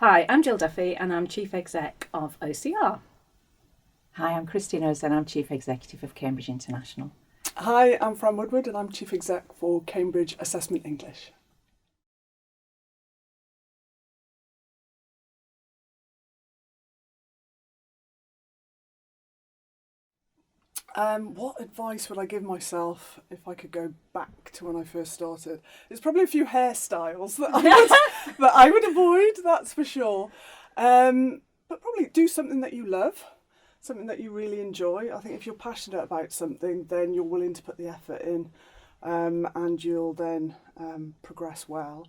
Hi, I'm Jill Duffy and I'm Chief Exec of OCR. Hi, I'm Christine Özden. I'm Chief Executive of Cambridge International. Hi, I'm Fran Woodward and I'm Chief Exec for Cambridge Assessment English. What advice would I give myself if I could go back to when I first started? There's probably a few hairstyles that I would avoid, that's for sure. But probably do something that you love, something that you really enjoy. I think if you're passionate about something, then you're willing to put the effort in, and you'll then progress well.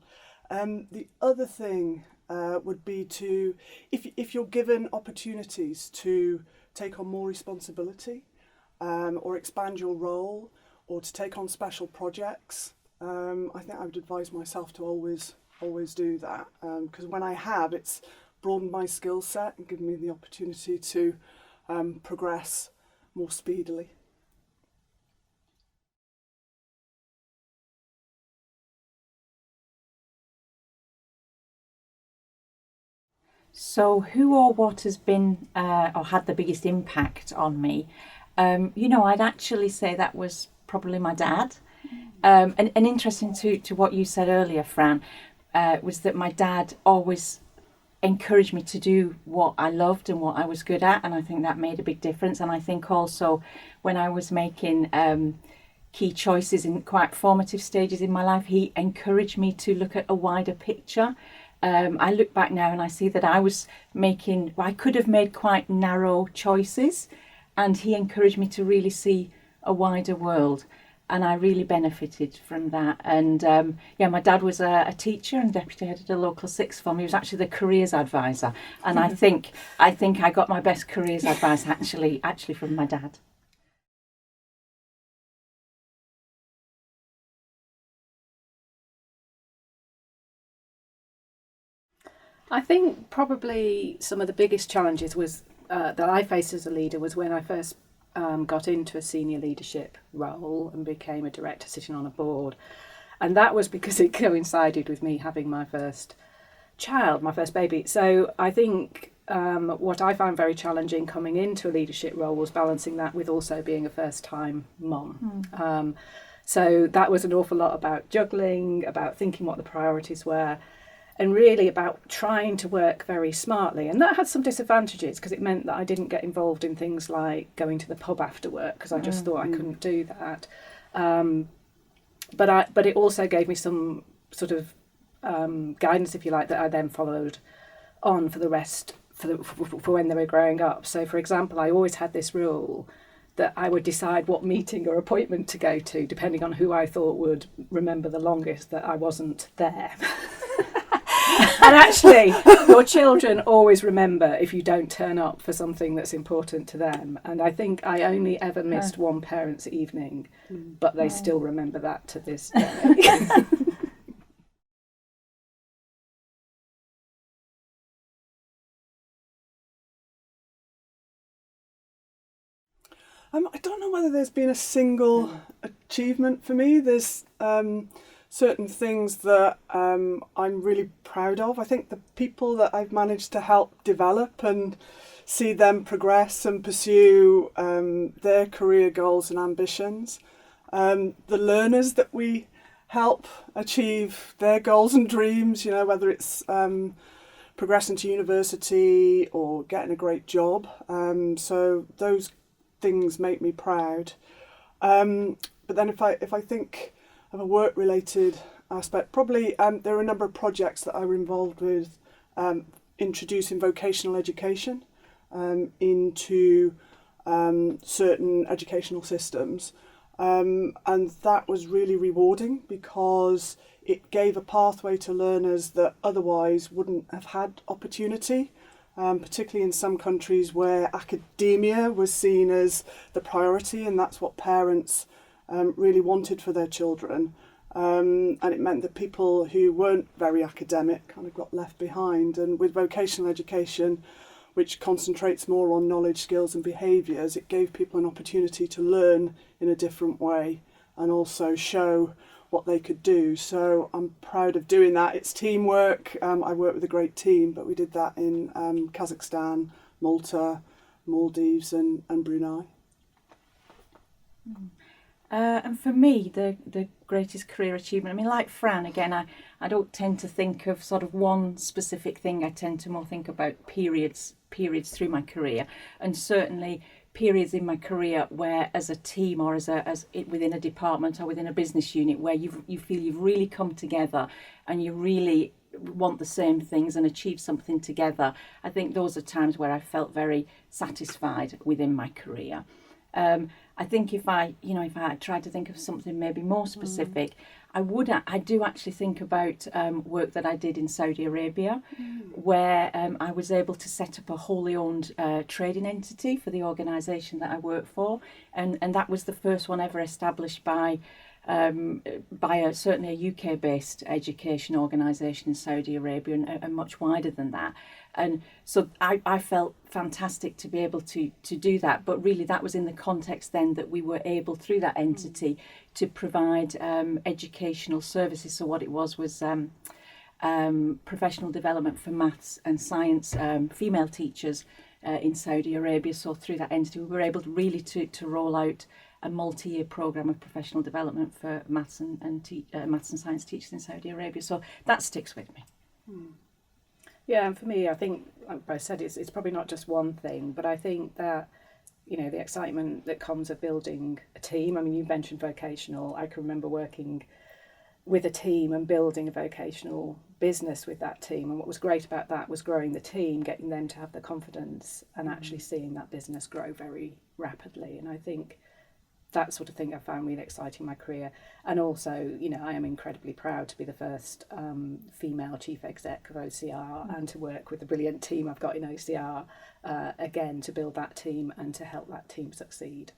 The other thing would be to, if you're given opportunities to take on more responsibility, or expand your role, or to take on special projects. I think I would advise myself to always do that, because when I have, it's broadened my skill set and given me the opportunity to progress more speedily. So, who or what has been or had the biggest impact on me? I'd actually say that was probably my dad. And interesting to what you said earlier, Fran, was that my dad always encouraged me to do what I loved and what I was good at, and I think that made a big difference. And I think also when I was making key choices in quite formative stages in my life, he encouraged me to look at a wider picture. I look back now and I see that I could have made quite narrow choices, and he encouraged me to really see a wider world, and I really benefited from that. And my dad was a teacher and deputy head at a local sixth form. He was actually the careers advisor, and I think I got my best careers advice actually from my dad. I think probably some of the biggest challenges that I faced as a leader was when I first got into a senior leadership role and became a director sitting on a board. And that was because it coincided with me having my first child, my first baby. So I think what I found very challenging coming into a leadership role was balancing that with also being a first-time mum. So that was an awful lot about juggling, about thinking what the priorities were, and really about trying to work very smartly. And that had some disadvantages because it meant that I didn't get involved in things like going to the pub after work because I just thought I couldn't do that. But it also gave me some sort of guidance, if you like, that I then followed on for the rest for when they were growing up. So, for example, I always had this rule that I would decide what meeting or appointment to go to, depending on who I thought would remember the longest that I wasn't there. And actually, your children always remember if you don't turn up for something that's important to them. And I think I only ever missed one parents' evening, but they still remember that to this day. I don't know whether there's been a single achievement for me. There's certain things that I'm really proud of. I think the people that I've managed to help develop and see them progress and pursue their career goals and ambitions, the learners that we help achieve their goals and dreams, whether it's progressing to university or getting a great job. So those things make me proud. But then if I think of a work-related aspect, probably there are a number of projects that I were involved with introducing vocational education into certain educational systems. And that was really rewarding because it gave a pathway to learners that otherwise wouldn't have had opportunity. Particularly in some countries where academia was seen as the priority, and that's what parents really wanted for their children. And it meant that people who weren't very academic kind of got left behind. And with vocational education, which concentrates more on knowledge, skills and behaviours, it gave people an opportunity to learn in a different way and also show what they could do. So I'm proud of doing that. It's teamwork. I work with a great team, but we did that in Kazakhstan, Malta, Maldives and Brunei. And for me, the greatest career achievement, I mean, like Fran, again, I don't tend to think of sort of one specific thing. I tend to more think about periods through my career, and certainly periods in my career where, as a team or within a department or within a business unit, where you feel you've really come together and you really want the same things and achieve something together. I think those are times where I felt very satisfied within my career. I think if I tried to think of something maybe more specific, I do actually think about work that I did in Saudi Arabia, where I was able to set up a wholly owned trading entity for the organisation that I work for, and that was the first one ever established by certainly a UK-based education organisation in Saudi Arabia, and much wider than that. And so I felt fantastic to be able to do that. But really, that was in the context then that we were able, through that entity, to provide educational services. So what it was professional development for maths and science, female teachers in Saudi Arabia. So through that entity, we were able to roll out a multi-year programme of professional development for maths and science teachers in Saudi Arabia. So that sticks with me. Yeah, and for me, I think, like I said, it's probably not just one thing, but I think that, the excitement that comes of building a team. I mean, you mentioned vocational. I can remember working with a team and building a vocational business with that team. And what was great about that was growing the team, getting them to have the confidence and actually seeing that business grow very rapidly. And I think that sort of thing I found really exciting in my career. And also, I am incredibly proud to be the first female chief exec of OCR and to work with the brilliant team I've got in OCR, again, to build that team and to help that team succeed.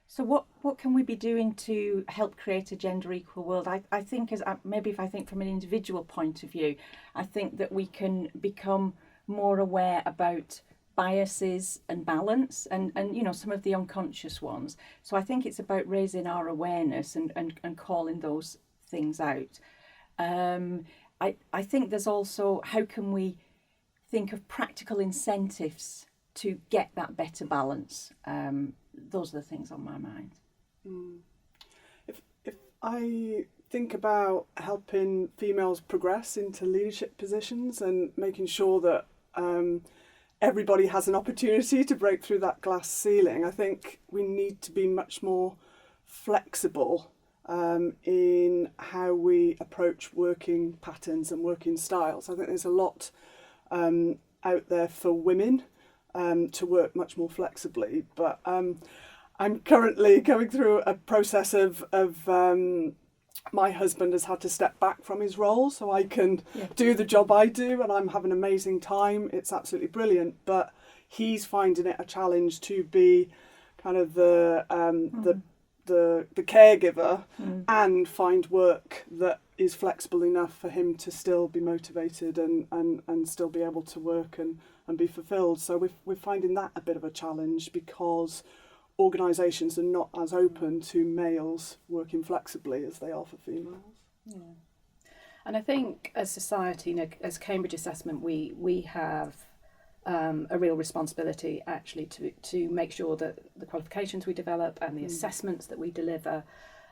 So what can we be doing to help create a gender equal world? I think if I think from an individual point of view, I think that we can become more aware about biases and balance and some of the unconscious ones. So I think it's about raising our awareness and calling those things out. I think there's also, how can we think of practical incentives to get that better balance? Those are the things on my mind. If I think about helping females progress into leadership positions and making sure that everybody has an opportunity to break through that glass ceiling, I think we need to be much more flexible in how we approach working patterns and working styles. I think there's a lot out there for women to work much more flexibly, but I'm currently going through a process of my husband has had to step back from his role so I can do the job I do, and I'm having an amazing time. It's absolutely brilliant, but he's finding it a challenge to be kind of the caregiver and find work that is flexible enough for him to still be motivated and still be able to work and be fulfilled. So we're finding that a bit of a challenge because organisations are not as open to males working flexibly as they are for females. Yeah. And I think as society, as Cambridge Assessment, we have a real responsibility actually to make sure that the qualifications we develop and the assessments that we deliver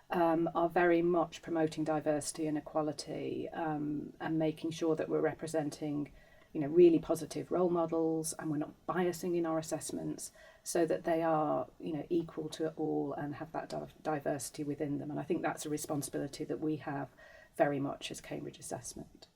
are very much promoting diversity and equality, and making sure that we're representing really positive role models, and we're not biasing in our assessments, so that they are equal to all and have that diversity within them. And I think that's a responsibility that we have very much as Cambridge Assessment.